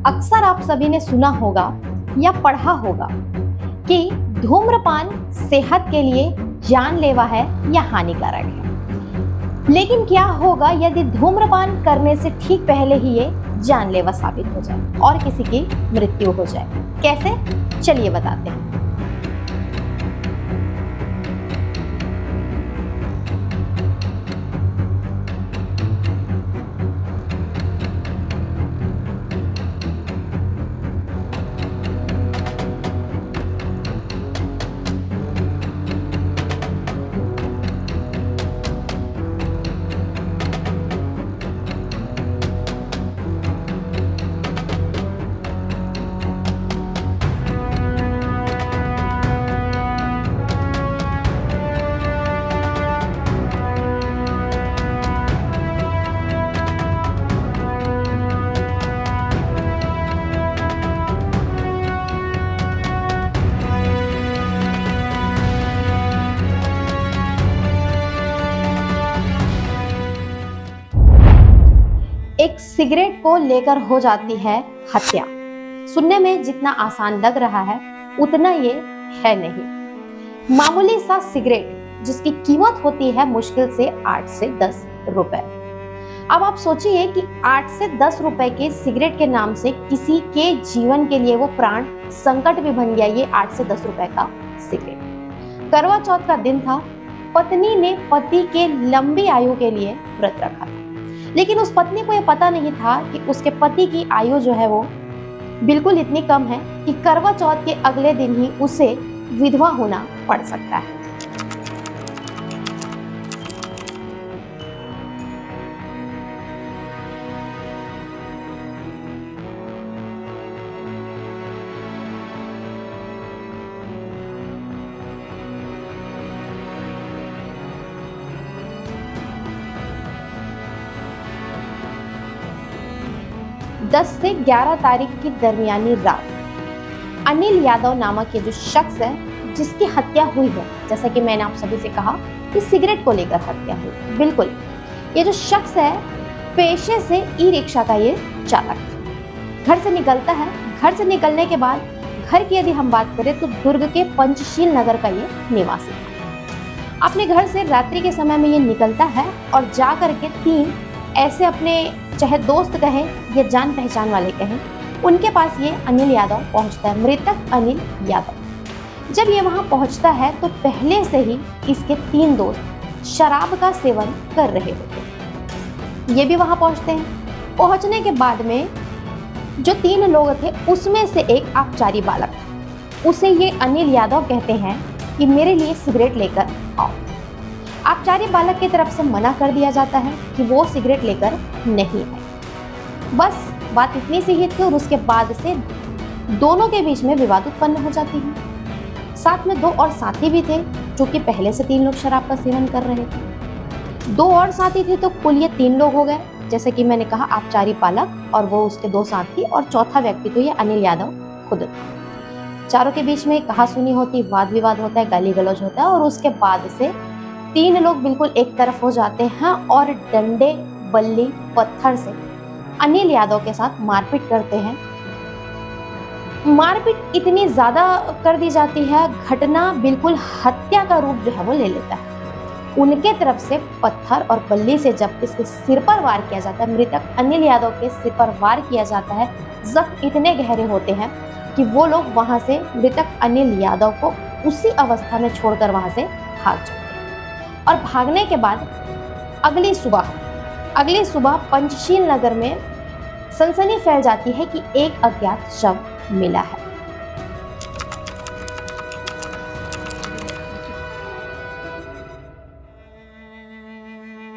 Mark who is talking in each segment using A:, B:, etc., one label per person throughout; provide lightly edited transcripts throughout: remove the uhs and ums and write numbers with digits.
A: अक्सर आप सभी ने सुना होगा या पढ़ा होगा कि धूम्रपान सेहत के लिए जानलेवा है या हानिकारक है। लेकिन क्या होगा यदि धूम्रपान करने से ठीक पहले ही ये जानलेवा साबित हो जाए और किसी की मृत्यु हो जाए? कैसे? चलिए बताते हैं। एक सिगरेट को लेकर हो जाती है हत्या। सुनने में जितना आसान लग रहा है उतना ये है नहीं। मामूली सा सिगरेट जिसकी कीमत होती है मुश्किल से 8 से 10 रुपए। अब आप सोचिए कि 8 से 10 रुपए के सिगरेट के नाम से किसी के जीवन के लिए वो प्राण संकट भी बन गया। ये 8 से 10 रुपए का सिगरेट। करवा चौथ का दिन था। पत्नी ने पति के लंबी आयु के लिए व्रत रखा था, लेकिन उस पत्नी को यह पता नहीं था कि उसके पति की आयु जो है वो बिल्कुल इतनी कम है कि करवा चौथ के अगले दिन ही उसे विधवा होना पड़ सकता है। दस से 11 तारीख की दरमियानी रात अनिल यादव नामक ये जो शख्स है जिसकी हत्या हुई है, जैसा कि मैंने आप सभी से कहा कि सिगरेट को लेकर हत्या हुई। बिल्कुल, ये जो शख्स है पेशे से ई रिक्शा का ये चालक था। घर से निकलता है। घर से निकलने के बाद घर की यदि हम बात करें तो दुर्ग के पंचशील नगर का ये निवासी था। अपने घर से रात्रि के समय में ये निकलता है और जा करके 3 ऐसे अपने चाहे दोस्त कहें या जान पहचान वाले कहें, उनके पास ये अनिल यादव पहुंचता है, मृतक अनिल यादव। जब ये वहां पहुंचता है तो पहले से ही इसके 3 दोस्त शराब का सेवन कर रहे होते हैं। ये भी वहां पहुंचते हैं। पहुंचने के बाद में जो 3 लोग थे उसमें से एक आबकारी बालक था। उसे ये अनिल यादव कहते हैं कि मेरे लिए सिगरेट लेकर आओ। आबकारी बालक की तरफ से मना कर दिया जाता है कि वो सिगरेट लेकर नहीं है। बस बात इतनी सी ही थी और उसके बाद से दोनों के बीच में विवाद उत्पन्न हो जाती है। साथ में 2 और साथी भी थे जो कि पहले से 3 लोग शराब का सेवन कर रहे थे। 2 और साथी थे तो कुल ये 3 लोग हो गए। जैसे कि मैंने कहा, आबकारी बालक और वो उसके 2 साथी और चौथा व्यक्ति तो ये अनिल यादव खुद था। चारों के बीच में कहा सुनी होती, वाद विवाद होता है, गाली गलौज होता है और उसके बाद से 3 लोग बिल्कुल एक तरफ हो जाते हैं और डंडे, बल्ली, पत्थर से अनिल यादव के साथ मारपीट करते हैं। मारपीट इतनी ज्यादा कर दी जाती है, घटना बिल्कुल हत्या का रूप जो है वो ले लेता है। उनके तरफ से पत्थर और बल्ली से जब इसके सिर पर वार किया जाता है, मृतक अनिल यादव के सिर पर वार किया जाता है, जख्म इतने गहरे होते हैं कि वो लोग वहां से मृतक अनिल यादव को उसी अवस्था में छोड़कर वहां से भाग जाते हैं। और भागने के बाद अगली सुबह पंचशील नगर में सनसनी फैल जाती है कि एक अज्ञात शव मिला है।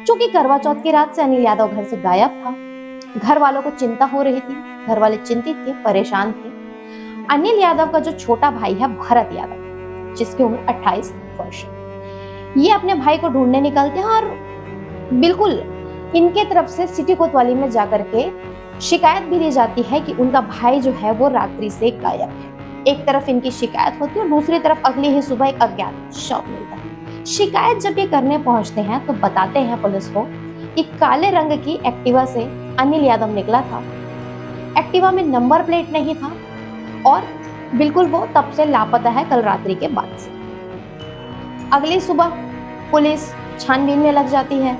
A: चूंकि करवा चौथ की रात से अनिल यादव घर से गायब था, घर वालों को चिंता हो रही थी। घर वाले चिंतित थे, परेशान थे। अनिल यादव का जो छोटा भाई है भरत यादव, जिसकी उम्र 28 वर्ष, ये अपने भाई को ढूंढने निकलते हैं और बिल्कुल इनके तरफ से सिटी कोतवाली में जाकर के शिकायत भी दी जाती है कि उनका भाई जो है वो रात्रि से गायब है। एक तरफ इनकी शिकायत होती है और दूसरी तरफ अगली ही सुबह एक अज्ञात शव मिलता है। शिकायत जब ये करने पहुंचते हैं तो बताते हैं पुलिस को कि काले रंग की एक्टिवा से अनिल यादव निकला था। एक्टिवा में नंबर प्लेट नहीं था और बिल्कुल वो तब से लापता है कल रात्रि के बाद से। अगली सुबह पुलिस छानबीन में लग जाती है।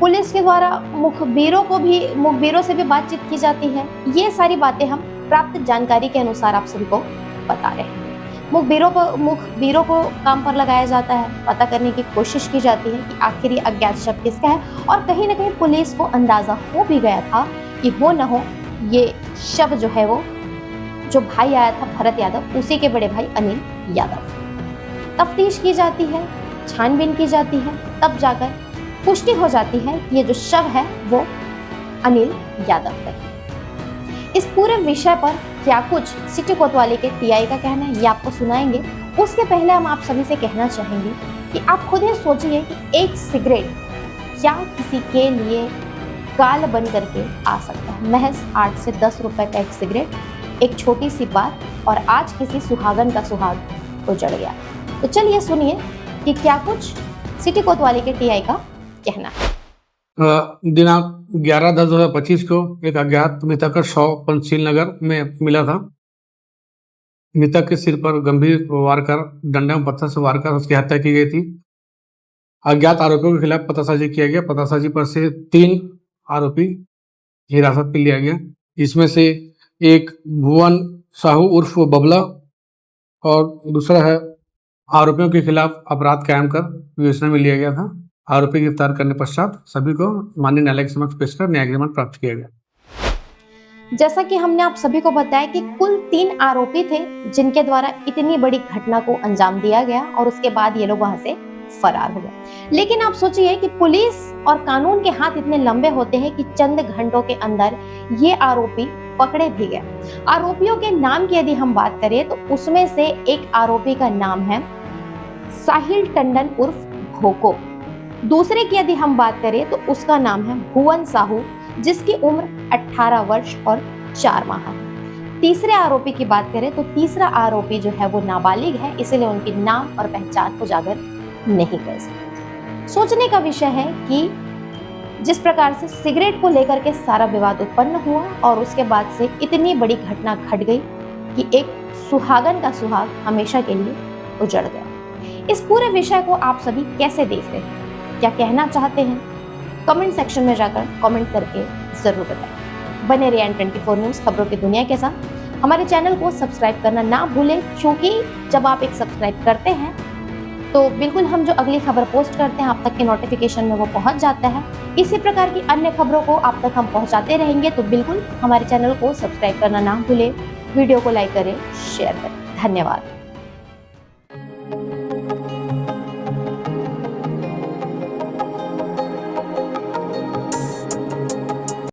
A: पुलिस के द्वारा मुखबिरों से भी बातचीत की जाती है। ये सारी बातें हम प्राप्त जानकारी के अनुसार आप सभी को बता रहे हैं। मुखबिरों को काम पर लगाया जाता है, पता करने की कोशिश की जाती है कि आखिर ये अज्ञात शव किसका है। और कहीं ना कहीं पुलिस को अंदाजा हो भी गया था कि हो न हो ये शव जो है वो जो भाई आया था भरत यादव, उसी के बड़े भाई अनिल यादव। तफ्तीश की जाती है, छानबीन की जाती है, तब जाकर पुष्टि हो जाती है कि ये जो शव है वो अनिल यादव का है। इस पूरे विषय पर क्या कुछ सिटी कोतवाली के टीआई का कहना है, ये आपको सुनाएंगे। उसके पहले हम आप सभी से कहना चाहेंगे कि आप खुद ही सोचिए कि एक सिगरेट क्या किसी के लिए काल बन करके आ सकता है। महज 8 से 10 रुपए का एक सिगरेट, एक छोटी सी बात, और आज किसी सुहागन का सुहाग उजड़ गया। तो चलिए सुनिए कि क्या कुछ सिटी कोतवाली के टीआई का कहना है।
B: दिनांक 11/10/2025 को एक अज्ञात मृतक का शव पंचशील नगर में मिला था। मृतक के सिर पर गंभीर वार कर, डंडे में पत्थर से वार कर उसकी हत्या की गई थी। अज्ञात आरोपियों के खिलाफ पतासाजी किया गया। पतासाजी पर से 3 आरोपी हिरासत में लिया गया। इसमें से एक भुवन साहू उर्फ बबला और दूसरा है आरोपियों के खिलाफ अपराध कायम कर विवेचना में लिया गया था। आरोपी गिरफ्तार करने पश्चात सभी को माननीय न्यायालय के समक्ष पेश कर न्यायिक रिमांड प्राप्त किया गया।
A: जैसा कि हमने आप सभी को बताया कि कुल 3 आरोपी थे जिनके द्वारा इतनी बड़ी घटना को अंजाम दिया गया और उसके बाद ये लोग वहां से फरार हो गए। लेकिन आप सोचिए कि पुलिस और कानून के हाथ इतने लंबे होते हैं कि चंद घंटों के अंदर ये आरोपी पकड़े भी गए। आरोपियों के नाम की यदि हम बात करें तो उसमें से एक आरोपी का नाम है साहिल टंडन उर्फ भोको। दूसरे की यदि हम बात करें तो उसका नाम है भुवन साहू, जिसकी उम्र 18 वर्ष और 4 माह है। तीसरे आरोपी की बात करें तो तीसरा आरोपी जो है वो नाबालिग है, इसलिए उनकी नाम और पहचान उजागर नहीं कर सकते। सोचने का विषय है कि जिस प्रकार से सिगरेट को लेकर के सारा विवाद उत्पन्न हुआ और उसके बाद से इतनी बड़ी घटना घट गई कि एक सुहागन का सुहाग हमेशा के लिए उजड़ गया। इस पूरे विषय को आप सभी कैसे देख रहे हैं, क्या कहना चाहते हैं, कमेंट सेक्शन में जाकर कमेंट करके जरूर बताएं। बने रहिए N24 न्यूज़ खबरों की दुनिया के साथ। हमारे चैनल को सब्सक्राइब करना ना भूलें, क्योंकि जब आप एक सब्सक्राइब करते हैं तो बिल्कुल हम जो अगली खबर पोस्ट करते हैं आप तक के नोटिफिकेशन में वो पहुंच जाता है। इसी प्रकार की अन्य खबरों को आप तक हम पहुंचाते रहेंगे, तो बिल्कुल हमारे चैनल को सब्सक्राइब करना ना भूलें, वीडियो को लाइक करें, शेयर करें। धन्यवाद।